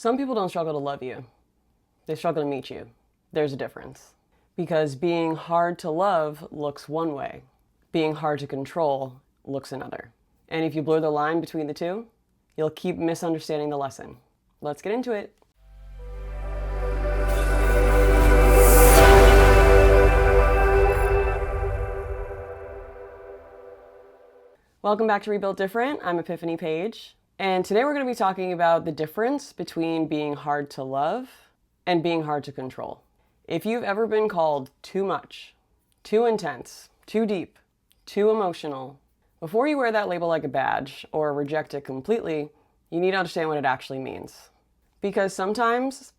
Some people don't struggle to love you. They struggle to meet you. There's a difference. Because being hard to love looks one way. Being hard to control looks another. And if you blur the line between the two, you'll keep misunderstanding the lesson. Let's get into it. Welcome back to Rebuilt Different. I'm Epiphany Paige. And today we're going to be talking about the difference between being hard to love and being hard to control. If you've ever been called too much, too intense, too deep, too emotional, before you wear that label like a badge or reject it completely, you need to understand what it actually means. Because sometimes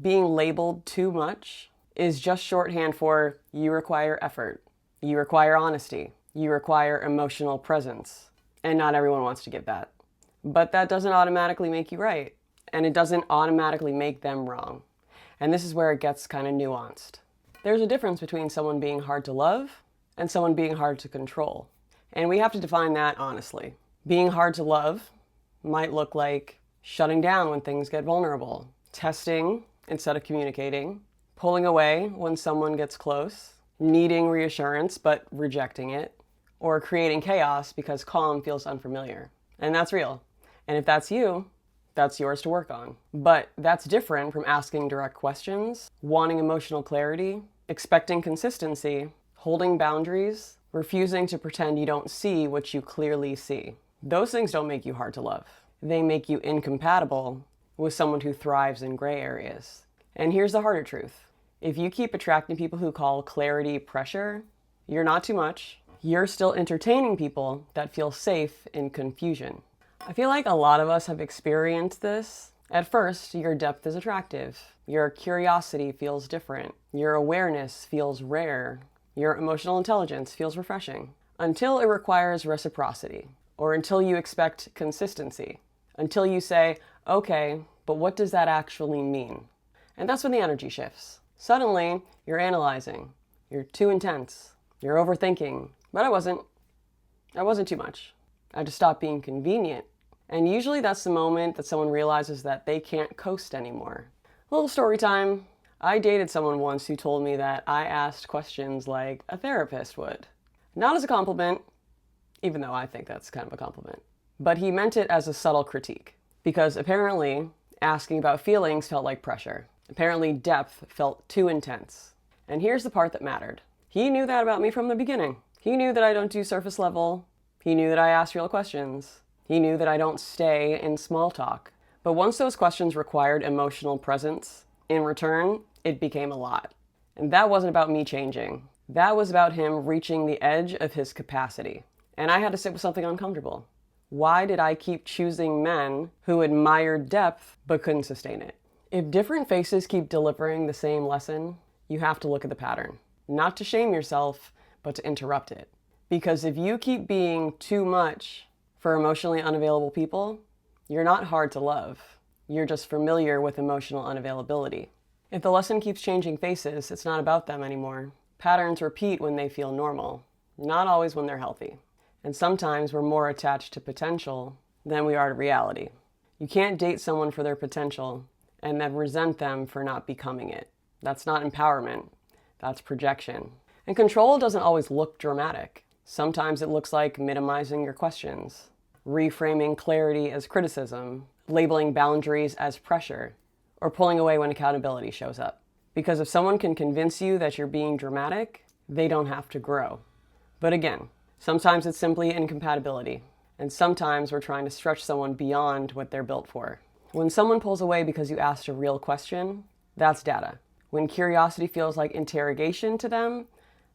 being labeled too much is just shorthand for you require effort, you require honesty, you require emotional presence, and not everyone wants to give that. But that doesn't automatically make you right, and it doesn't automatically make them wrong. And this is where it gets kind of nuanced. There's a difference between someone being hard to love and someone being hard to control. And we have to define that honestly. Being hard to love might look like shutting down when things get vulnerable, testing instead of communicating, pulling away when someone gets close, needing reassurance but rejecting it, or creating chaos because calm feels unfamiliar. And that's real. And if that's you, that's yours to work on. But that's different from asking direct questions, wanting emotional clarity, expecting consistency, holding boundaries, refusing to pretend you don't see what you clearly see. Those things don't make you hard to love. They make you incompatible with someone who thrives in gray areas. And here's the harder truth. If you keep attracting people who call clarity pressure, you're not too much. You're still entertaining people that feel safe in confusion. I feel like a lot of us have experienced this. At first, your depth is attractive. Your curiosity feels different. Your awareness feels rare. Your emotional intelligence feels refreshing. Until it requires reciprocity, or until you expect consistency. Until you say, okay, but what does that actually mean? And that's when the energy shifts. Suddenly, you're analyzing. You're too intense. You're overthinking. But I wasn't too much. I just stopped being convenient. And usually that's the moment that someone realizes that they can't coast anymore. A little story time. I dated someone once who told me that I asked questions like a therapist would. Not as a compliment, even though I think that's kind of a compliment. But he meant it as a subtle critique. Because apparently, asking about feelings felt like pressure. Apparently, depth felt too intense. And here's the part that mattered. He knew that about me from the beginning. He knew that I don't do surface level. He knew that I ask real questions. He knew that I don't stay in small talk. But once those questions required emotional presence, in return, it became a lot. And that wasn't about me changing. That was about him reaching the edge of his capacity. And I had to sit with something uncomfortable. Why did I keep choosing men who admired depth but couldn't sustain it? If different faces keep delivering the same lesson, you have to look at the pattern. Not to shame yourself, but to interrupt it. Because if you keep being too much for emotionally unavailable people, you're not hard to love. You're just familiar with emotional unavailability. If the lesson keeps changing faces, it's not about them anymore. Patterns repeat when they feel normal, not always when they're healthy. And sometimes we're more attached to potential than we are to reality. You can't date someone for their potential and then resent them for not becoming it. That's not empowerment. That's projection. And control doesn't always look dramatic. Sometimes it looks like minimizing your questions, reframing clarity as criticism, labeling boundaries as pressure, or pulling away when accountability shows up. Because if someone can convince you that you're being dramatic, they don't have to grow. But again, sometimes it's simply incompatibility, and sometimes we're trying to stretch someone beyond what they're built for. When someone pulls away because you asked a real question, that's data. When curiosity feels like interrogation to them,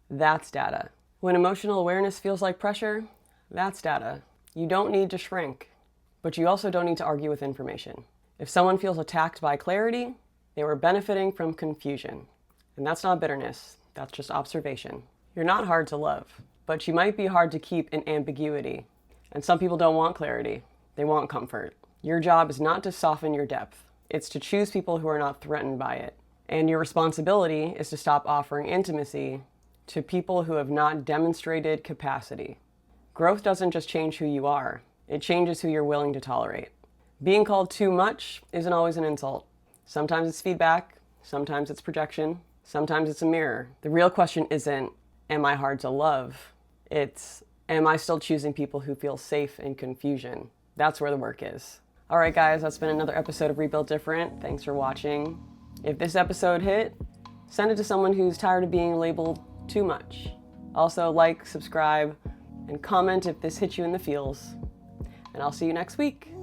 that's data. When emotional awareness feels like pressure, that's data. You don't need to shrink, but you also don't need to argue with information. If someone feels attacked by clarity, they were benefiting from confusion. And that's not bitterness, that's just observation. You're not hard to love, but you might be hard to keep in ambiguity. And some people don't want clarity, they want comfort. Your job is not to soften your depth, it's to choose people who are not threatened by it. And your responsibility is to stop offering intimacy to people who have not demonstrated capacity. Growth doesn't just change who you are, it changes who you're willing to tolerate. Being called too much isn't always an insult. Sometimes it's feedback, sometimes it's projection, sometimes it's a mirror. The real question isn't, am I hard to love? It's, am I still choosing people who feel safe in confusion? That's where the work is. All right, guys, that's been another episode of Rebuild Different. Thanks for watching. If this episode hit, send it to someone who's tired of being labeled too much. Also, like, subscribe, and comment if this hit you in the feels. And I'll see you next week.